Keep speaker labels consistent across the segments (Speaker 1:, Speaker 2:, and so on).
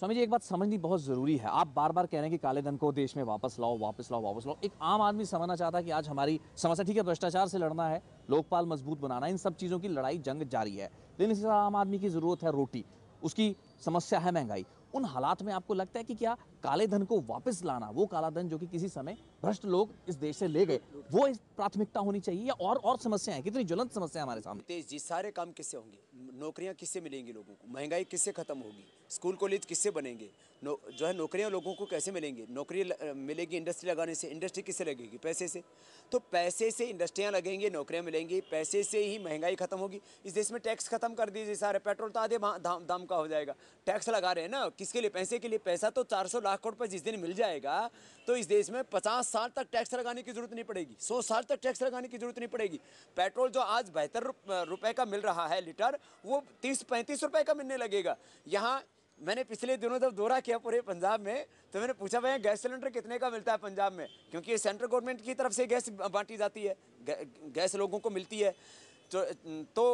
Speaker 1: स्वामी जी, एक बात समझनी बहुत जरूरी है। आप बार बार कह रहे हैं कि काले धन को देश में वापस लाओ, वापस लाओ, वापस लाओ। एक आम आदमी समझना चाहता है कि आज हमारी समस्या, ठीक है, भ्रष्टाचार से लड़ना है, लोकपाल मजबूत बनाना, इन सब चीजों की लड़ाई जंग जारी है, लेकिन इसी तरह आम आदमी की जरूरत है रोटी, उसकी समस्या है महंगाई। उन हालात में आपको लगता है कि क्या काले धन को वापस लाना, वो काला धन जो कि किसी समय भ्रष्ट लोग इस देश से ले गए, वो इस प्राथमिकता होनी चाहिए, या और समस्याएं, कितनी ज्वलंत समस्या हमारे सामने?
Speaker 2: तेज जी, सारे काम किससे होंगे? नौकरियां किससे मिलेंगी लोगों को? महंगाई किससे खत्म होगी? स्कूल कॉलेज किससे बनेंगे? जो है नौकरियां लोगों को कैसे मिलेंगी? नौकरी मिलेगी इंडस्ट्री लगाने से। इंडस्ट्री किससे लगेगी? पैसे से। तो पैसे से इंडस्ट्रियां लगेंगी, नौकरियां मिलेंगी, पैसे से ही महंगाई खत्म होगी। इस देश में टैक्स खत्म कर दीजिए सारे, पेट्रोल तो आधे दाम का हो जाएगा। टैक्स लगा रहे हैं ना, किसके लिए? पैसे के लिए। पैसा तो 400 लाख करोड़ रुपए जिस दिन मिल जाएगा तो इस देश में 50 साल तक टैक्स लगाने की जरूरत नहीं पड़ेगी, 100 साल तक टैक्स लगाने की जरूरत नहीं पड़ेगी। पेट्रोल जो आज 72 रुपए का मिल रहा है लीटर, वो 30-35 रुपए का मिलने लगेगा। यहाँ मैंने पिछले दिनों जब दौरा किया पूरे पंजाब में, तो मैंने पूछा भाई गैस सिलेंडर कितने का मिलता है पंजाब में, क्योंकि सेंट्रल गवर्नमेंट की तरफ से गैस बांटी जाती है, गैस लोगों को मिलती है। तो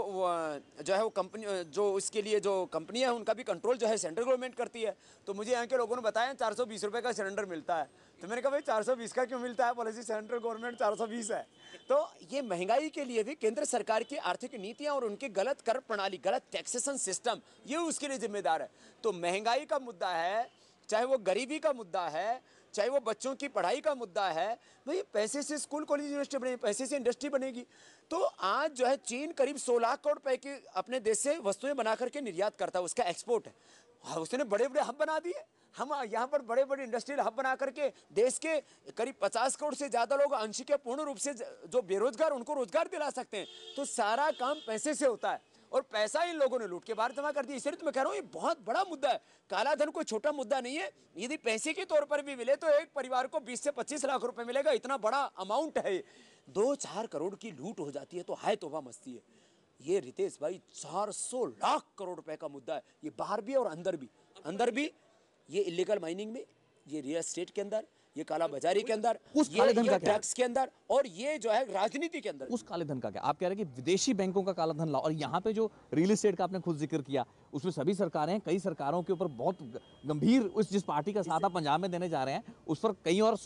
Speaker 2: जो है वो कंपनी, जो उसके लिए जो कंपनियां हैं उनका भी कंट्रोल जो है सेंट्रल गवर्नमेंट करती है। तो मुझे यहाँ के लोगों ने बताया 420 रुपए का सिलेंडर मिलता है। तो मैंने कहा भाई 420 का क्यों मिलता है? पॉलिसी सेंट्रल गवर्नमेंट 420 है। तो ये महंगाई के लिए भी केंद्र सरकार की आर्थिक नीतियां और उनकी गलत कर प्रणाली, गलत टैक्सेशन सिस्टम, ये उसके लिए जिम्मेदार है। तो महंगाई का मुद्दा है, चाहे वो गरीबी का मुद्दा है, चाहे वो बच्चों की पढ़ाई का मुद्दा है, भाई पैसे से स्कूल कॉलेज यूनिवर्सिटी बनेगी, पैसे से इंडस्ट्री बनेगी। तो आज जो है चीन करीब 100 लाख करोड़ रुपए की अपने देश से वस्तुएं बना करके निर्यात करता है, उसका एक्सपोर्ट है। उसने बड़े बड़े हब बना दिए। हम यहाँ पर बड़े बड़े इंडस्ट्रियल हब बना करके देश के करीब 50 करोड़ से ज्यादा लोग आंशिक या पूर्ण रूप से जो बेरोजगार, उनको रोजगार दिला सकते हैं। तो सारा काम पैसे से होता है, और पैसा इन लोगों ने लूट के बाहर जमा कर दिया। इसलिए तो मैं कह रहा हूं ये बहुत बड़ा मुद्दा है। काला धन कोई छोटा मुद्दा नहीं है। यदि पैसे के तौर पर भी मिले तो एक परिवार को 20 से 25 लाख रुपए मिलेगा, इतना बड़ा अमाउंट है। 2-4 करोड़ की लूट हो जाती है तो हाय तौबा मस्ती है। ये रितेश भाई 400 लाख करोड़ रुपए का मुद्दा है, ये बाहर भी और अंदर भी। ये इलीगल माइनिंग में, ये रियल एस्टेट के अंदर, ये काला बाजारी के अंदर,
Speaker 1: उस काले धन का क्या?
Speaker 2: ड्रग्स के अंदर, और ये जो है राजनीति के अंदर।
Speaker 1: उस काले धन का क्या? आप कह रहे हैं कि विदेशी बैंकों का काला धन लाओ, और यहाँ पे जो रियल एस्टेट का आपने खुद जिक्र किया, उसमें सभी सरकारें, कई सरकारों के ऊपर बहुत गंभीर, उस जिस पार्टी का साथ आप पंजाब में देने जा रहे हैं उस पर कई और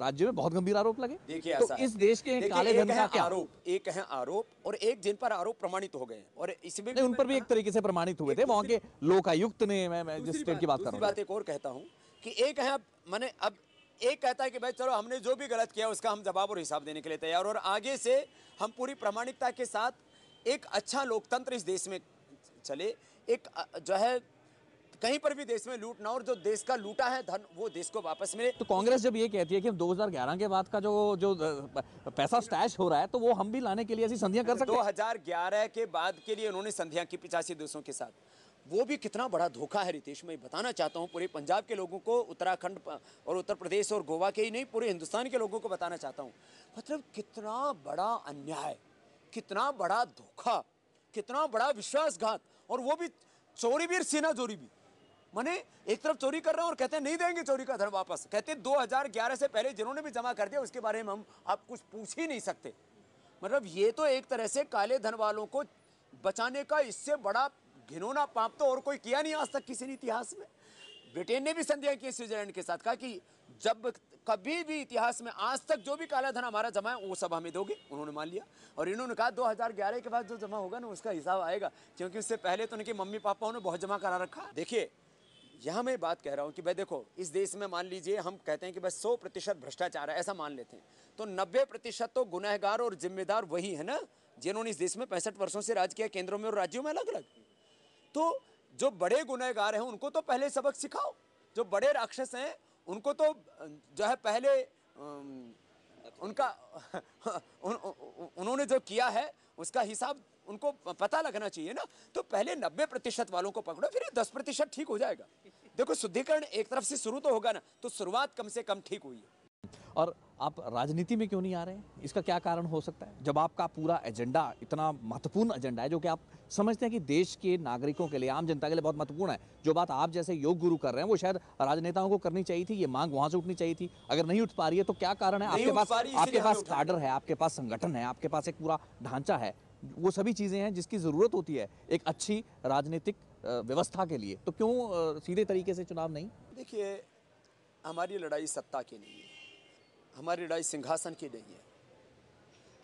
Speaker 1: राज्यों में बहुत गंभीर आरोप लगे।
Speaker 2: देखिए
Speaker 1: तो इस देश के काले धन का क्या?
Speaker 2: एक है आरोप, और एक जिन पर आरोप प्रमाणित हो गए, और इसमें
Speaker 1: उन पर भी एक तरीके से प्रमाणित हुए थे वहां के लोकायुक्त ने। मैं जिस स्टेट की बात कर रहा हूँ,
Speaker 2: बात एक और कहता हूँ कि एक है, मैंने अब एक कहता है कि भाई चलो हमने जो भी गलत किया उसका हम जवाब और हिसाब देने के लिए तैयार, और आगे से हम पूरी प्रामाणिकता के साथ एक अच्छा लोकतंत्र इस देश में चले, एक जो है कहीं पर भी देश में लूट ना, और जो देश का लूटा है धन वो देश को वापस मिले।
Speaker 1: तो कांग्रेस जब ये कहती है कि हम 2011 के बाद का जो पैसा स्टैश हो रहा है, तो वो हम भी लाने के लिए ऐसी संधियां कर सकते हैं।
Speaker 2: 2011 के बाद के लिए उन्होंने संधियां की 85 देशों के साथ। वो भी कितना बड़ा धोखा है रितेश, मैं बताना चाहता हूं पूरे पंजाब के लोगों को, उत्तराखंड और उत्तर प्रदेश और गोवा के ही नहीं, पूरे हिंदुस्तान के लोगों को बताना चाहता हूं। मतलब कितना बड़ा अन्याय, कितना बड़ा धोखा, कितना बड़ा विश्वासघात, और वो भी चोरी भी, सीना चोरी भी। माने एक तरफ चोरी कर रहे हैं और कहते हैं नहीं देंगे चोरी का धन वापस, कहते हैं 2011 से पहले जिन्होंने भी जमा कर दिया उसके बारे में हम आप कुछ पूछ ही नहीं सकते। मतलब ये तो एक तरह से काले धन वालों को बचाने का इससे बड़ा घिनौना पाप तो और कोई किया नहीं आज तक किसी ने इतिहास में। ब्रिटेन ने भी संधियां की स्विट्जरलैंड के साथ, कहा कि जब कभी भी इतिहास में आज तक जो भी काला धन हमारा जमा है वो सब हमें दोगे। उन्होंने मान लिया, और इन्होंने कहा 2011 के बाद जो जमा होगा ना उसका हिसाब आएगा, क्योंकि उससे पहले तो उनके मम्मी पापाओं ने बहुत जमा करा रखा। देखिए यहाँ मैं बात कह रहा हूँ कि भाई देखो, इस देश में मान लीजिए हम कहते हैं कि बस 100% भ्रष्टाचार है, ऐसा मान लेते हैं, तो 90% तो गुनहगार और जिम्मेदार वही है ना जिन्होंने इस देश में 65 वर्षों से राज किया, केंद्रों में और राज्यों में अलग अलग। तो जो बड़े गुनहगार हैं उनको तो पहले सबक सिखाओ, जो बड़े राक्षस हैं उनको तो जो है पहले उनका उन्होंने जो किया है उसका हिसाब उनको पता लगना चाहिए ना। तो पहले 90% वालों को पकड़ो, फिर 10% ठीक हो जाएगा। देखो शुद्धिकरण एक तरफ से शुरू तो होगा ना, तो शुरुआत कम से कम ठीक हुई है।
Speaker 1: और आप राजनीति में क्यों नहीं आ रहे हैं? इसका क्या कारण हो सकता है, जब आपका पूरा एजेंडा इतना महत्वपूर्ण एजेंडा है, जो कि आप समझते हैं कि देश के नागरिकों के लिए, आम जनता के लिए बहुत महत्वपूर्ण है। जो बात आप जैसे योग गुरु कर रहे हैं वो शायद राजनेताओं को करनी चाहिए थी, ये मांग वहां से उठनी चाहिए थी। अगर नहीं उठ पा रही है तो क्या कारण है? आपके पास काडर है, आपके पास संगठन है, आपके पास एक पूरा ढांचा है, वो सभी चीजें हैं जिसकी जरूरत होती है एक अच्छी राजनीतिक व्यवस्था के लिए, तो क्यों सीधे तरीके से चुनाव नहीं?
Speaker 2: देखिए, हमारी लड़ाई सत्ता की नहीं है, हमारी लड़ाई सिंहासन की नहीं है,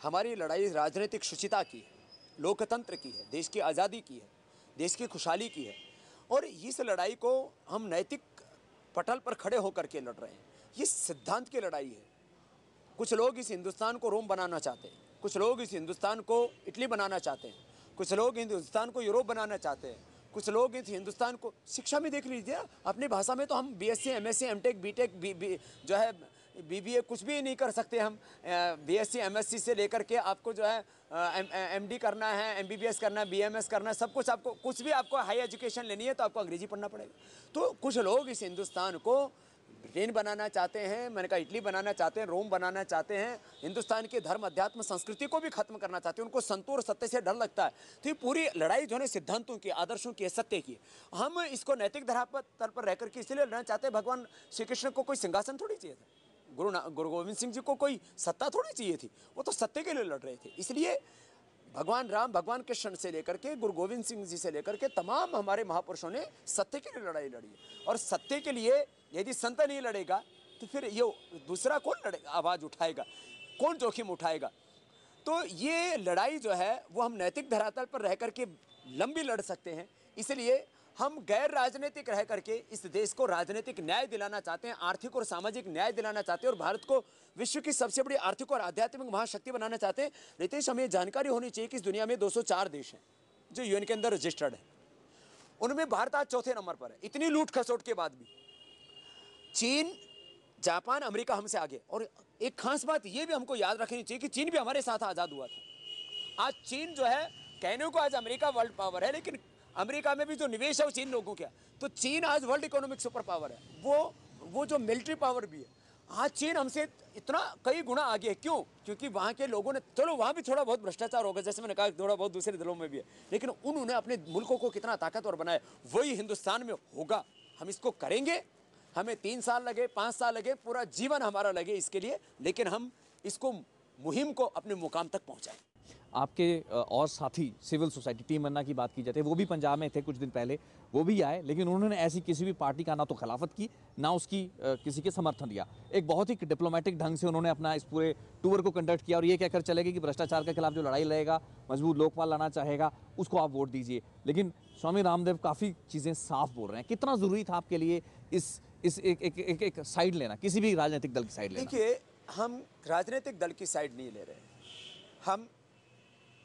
Speaker 2: हमारी लड़ाई राजनीतिक शुचिता की है, लोकतंत्र की है, देश की आज़ादी की है, देश की खुशहाली की है। और इस लड़ाई को हम नैतिक पटल पर खड़े होकर के लड़ रहे हैं। ये सिद्धांत की लड़ाई है। कुछ लोग इस हिंदुस्तान को रोम बनाना चाहते हैं, कुछ लोग इस हिंदुस्तान को इटली बनाना चाहते हैं, कुछ लोग हिंदुस्तान को यूरोप बनाना चाहते हैं, कुछ लोग इस हिंदुस्तान को शिक्षा में देख लीजिए, अपनी भाषा में तो हम बीएससी, एमएससी, एमटेक, बीटेक, जो है बीबीए कुछ भी नहीं कर सकते हम। बीएससी, एमएससी से लेकर के आपको जो है एमडी करना है, एमबीबीएस करना है, बीएमएस करना है, सब कुछ आपको, कुछ भी आपको हाई एजुकेशन लेनी है तो आपको अंग्रेजी पढ़ना पड़ेगा। तो कुछ लोग इस हिंदुस्तान को ब्रिटेन बनाना चाहते हैं, मैंने कहा इटली बनाना चाहते हैं, रोम बनाना चाहते हैं, हिंदुस्तान के धर्म अध्यात्म संस्कृति को भी खत्म करना चाहते हैं। उनको संतों और सत्य से डर लगता है। तो ये पूरी लड़ाई जो है सिद्धांतों की, आदर्शों की, सत्य की। हम इसको नैतिक धरातल पर रहकर के इसलिए लड़ना चाहते हैं। भगवान श्री कृष्ण को कोई सिंहासन थोड़ी चाहिए था, गुरु गोविंद सिंह जी को कोई सत्ता थोड़ी चाहिए थी, वो तो सत्य के लिए लड़ रहे थे। इसलिए भगवान राम, भगवान कृष्ण से लेकर के गुरु गोविंद सिंह जी से लेकर के तमाम हमारे महापुरुषों ने सत्य के लिए लड़ाई लड़ी है। और सत्य के लिए यदि संत नहीं लड़ेगा तो फिर ये दूसरा कौन लड़ेगा, आवाज़ उठाएगा, कौन जोखिम उठाएगा? तो ये लड़ाई जो है वो हम नैतिक धरातल पर रह करके लंबी लड़ सकते हैं। इसलिए हम गैर राजनीतिक रह करके इस देश को राजनीतिक न्याय दिलाना चाहते हैं, आर्थिक और सामाजिक न्याय दिलाना चाहते हैं और भारत को विश्व की सबसे बड़ी आर्थिक और आध्यात्मिक महाशक्ति बनाना चाहते हैं। रितेश, हमें जानकारी होनी चाहिए कि इस दुनिया में 204 देश हैं जो यूएन के अंदर रजिस्टर्ड है। उनमें भारत आज चौथे नंबर पर है। इतनी लूट खसोट के बाद भी चीन, जापान, अमेरिका हमसे आगे। और एक खास बात ये भी हमको याद रखनी चाहिए कि चीन भी हमारे साथ आज़ाद हुआ था। आज चीन जो है, कहने को आज अमेरिका वर्ल्ड पावर है, लेकिन अमेरिका में भी जो निवेश है वो चीन लोगों का। तो चीन आज वर्ल्ड इकोनॉमिक सुपर पावर है, वो जो मिलिट्री पावर भी है। आज चीन हमसे इतना कई गुना आगे है। क्यों? क्योंकि वहाँ के लोगों ने, चलो वहाँ भी थोड़ा बहुत भ्रष्टाचार होगा, जैसे मैंने कहा, थोड़ा बहुत दूसरे दलों में भी है, लेकिन उन्होंने अपने मुल्कों को कितना ताकतवर बनाया। वही हिंदुस्तान में होगा। हम इसको करेंगे, हमें 3 साल लगे, 5 साल लगे, पूरा जीवन हमारा लगे इसके लिए, लेकिन हम इसको, मुहिम को अपने मुकाम तक पहुँचाएं।
Speaker 1: आपके और साथी सिविल सोसाइटी, टीम अन्ना की बात की जाती है, वो भी पंजाब में थे कुछ दिन पहले, वो भी आए, लेकिन उन्होंने ऐसी किसी भी पार्टी का ना तो खिलाफत की, ना उसकी किसी के समर्थन दिया। एक बहुत ही डिप्लोमेटिक ढंग से उन्होंने अपना इस पूरे टूर को कंडक्ट किया और ये कहकर चले गए कि भ्रष्टाचार के खिलाफ जो लड़ाई लड़ेगा, मजबूत लोकपाल लाना चाहेगा, उसको आप वोट दीजिए। लेकिन स्वामी रामदेव काफ़ी चीज़ें साफ बोल रहे हैं। कितना ज़रूरी था आपके लिए इस एक साइड लेना, किसी भी राजनीतिक दल की साइड लेना?
Speaker 2: देखिए, हम राजनीतिक दल की साइड नहीं ले रहे हैं, हम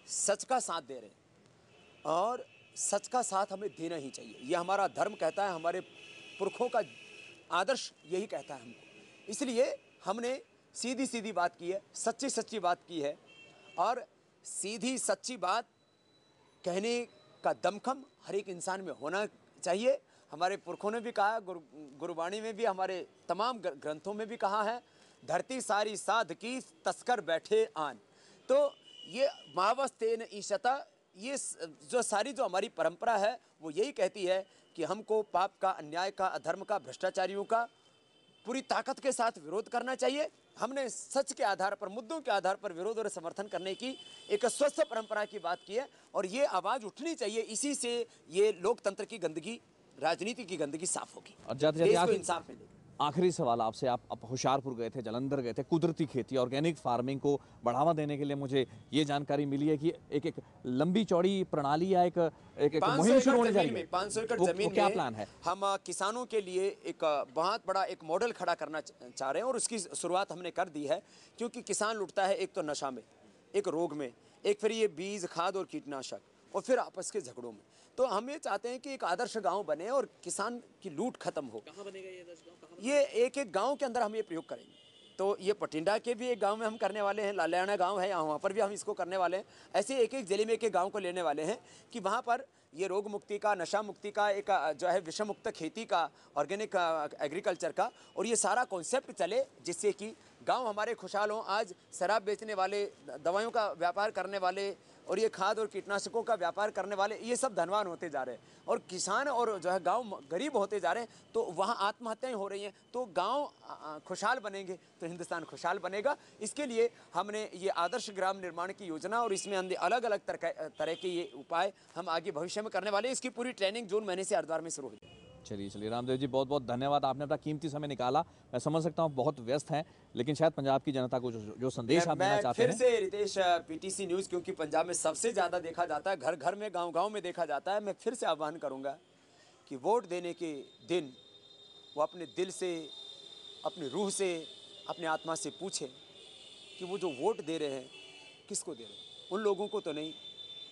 Speaker 2: सच का साथ दे रहे हैं और सच का साथ हमें देना ही चाहिए। ये हमारा धर्म कहता है, हमारे पुरखों का आदर्श यही कहता है हमको। इसलिए हमने सीधी सीधी बात की है, सच्ची सच्ची बात की है। और सीधी सच्ची बात कहने का दमखम हर एक इंसान में होना चाहिए। हमारे पुरखों ने भी कहा, गुरुवाणी में भी, हमारे तमाम ग्रंथों में भी कहा है, धरती सारी साध की तस्कर बैठे आन। तो ये महावस्तेन ईशता, ये जो सारी जो हमारी परंपरा है वो यही कहती है कि हमको पाप का, अन्याय का, अधर्म का, भ्रष्टाचारियों का पूरी ताकत के साथ विरोध करना चाहिए। हमने सच के आधार पर, मुद्दों के आधार पर विरोध और समर्थन करने की एक स्वस्थ परंपरा की बात की है और ये आवाज़ उठनी चाहिए। इसी से ये लोकतंत्र की गंदगी, राजनीति की गंदगी साफ होगी
Speaker 1: और जाते
Speaker 2: देश को
Speaker 1: जाते
Speaker 2: इंसाफ मिलेगा।
Speaker 1: आखिरी सवाल आपसे, आप होशियारपुर गए थे, जालंधर गए थे, कुदरती खेती, ऑर्गेनिक फार्मिंग को बढ़ावा देने के लिए मुझे ये जानकारी मिली है कि एक लंबी चौड़ी प्रणाली या एक मुहिम शुरू होने जा रही है।
Speaker 2: 500 एकड़ जमीन में
Speaker 1: क्या प्लान है?
Speaker 2: हम किसानों के लिए एक बहुत बड़ा एक मॉडल खड़ा करना चाह रहे हैं और उसकी शुरुआत हमने कर दी है। क्योंकि किसान लुटता है एक तो नशा में, एक रोग में, एक फिर ये बीज, खाद और कीटनाशक, और फिर आपस के झगड़ों में। तो हम ये चाहते हैं कि एक आदर्श गांव बने और किसान की लूट खत्म हो। कहाँ बनेगा ये आदर्श गांव? ये एक एक गांव के अंदर हम ये प्रयोग करेंगे। तो ये पटिंडा के भी एक गांव में हम करने वाले हैं, लालियाना गांव है यहाँ, वहाँ पर भी हम इसको करने वाले हैं। ऐसे एक एक जिले में एक एक गांव को लेने वाले हैं कि वहाँ पर ये रोग मुक्ति का, नशा मुक्ति का, एक जो है विषम मुक्त खेती का, ऑर्गेनिक एग्रीकल्चर का, और ये सारा कॉन्सेप्ट चले जिससे कि गांव हमारे खुशहाल हों। आज शराब बेचने वाले, दवाइयों का व्यापार करने वाले, और ये खाद और कीटनाशकों का व्यापार करने वाले ये सब धनवान होते जा रहे हैं और किसान और जो है गांव गरीब होते जा रहे हैं, तो वहाँ आत्महत्याएं हो रही हैं। तो गांव खुशहाल बनेंगे तो हिंदुस्तान खुशहाल बनेगा। इसके लिए हमने ये आदर्श ग्राम निर्माण की योजना और इसमें हमने अलग अलग तरह के ये उपाय हम आगे भविष्य में करने वाले हैं। इसकी पूरी ट्रेनिंग जून महीने से हरिद्वार में शुरू हो जाएगी।
Speaker 1: चलिए रामदेव जी, बहुत बहुत धन्यवाद, आपने अपना कीमती समय निकाला। मैं समझ सकता हूँ बहुत व्यस्त हैं, लेकिन शायद पंजाब की जनता को जो संदेश आप देना चाहते हैं।
Speaker 2: फिर से रितेश, पीटीसी न्यूज़ क्योंकि पंजाब में सबसे ज़्यादा देखा जाता है, घर घर में गांव गांव में देखा जाता है, मैं फिर से आह्वान करूंगा कि वोट देने के दिन वो अपने दिल से, अपनी रूह से, अपनी आत्मा से पूछे कि वो जो वोट दे रहे हैं किसको दे रहे हैं। उन लोगों को तो नहीं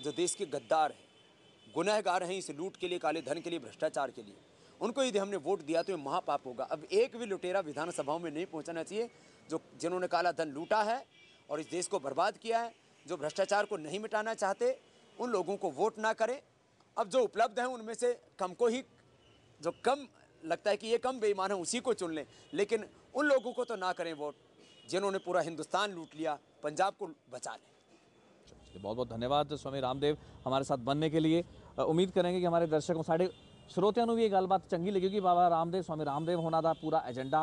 Speaker 2: जो देश के गद्दार हैं, गुनहगार हैं इस लूट के लिए, काले धन के लिए, भ्रष्टाचार के लिए। उनको यदि हमने वोट दिया तो ये महापाप होगा। अब एक भी लुटेरा विधानसभाओं में नहीं पहुंचना चाहिए जिन्होंने काला धन लूटा है और इस देश को बर्बाद किया है, जो भ्रष्टाचार को नहीं मिटाना चाहते, उन लोगों को वोट ना करें। अब जो उपलब्ध हैं उनमें से कम को ही, जो कम लगता है कि ये कम बेईमान है, उसी को चुन लें, लेकिन उन लोगों को तो ना करें वोट जिन्होंने पूरा हिंदुस्तान लूट लिया, पंजाब को बचा लें।
Speaker 1: बहुत बहुत धन्यवाद स्वामी रामदेव हमारे साथ बनने के लिए। उम्मीद करेंगे कि हमारे दर्शकों, साढ़े श्रोतिਆਂ ਨੂੰ भी ये गलबात चंगी लगेगी। बाबा रामदेव, स्वामी रामदेव होना ਦਾ पूरा एजेंडा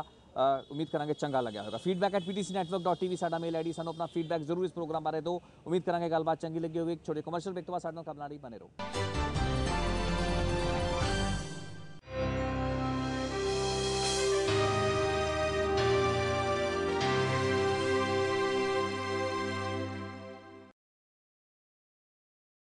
Speaker 1: उम्मीद करेंगे चंगा लग्या होगा। feedback@ptcnetwork.tv साडा मेल आईडी, सानू अपना फीडबैक जरूर इस प्रोग्राम बारे दो। उम्मीद करेंगे गलबात चंगी लगी होगी। एक छोटे कमर्शियल ब्रेक तो बाद साडे नाल करनाड़ी बने रहो।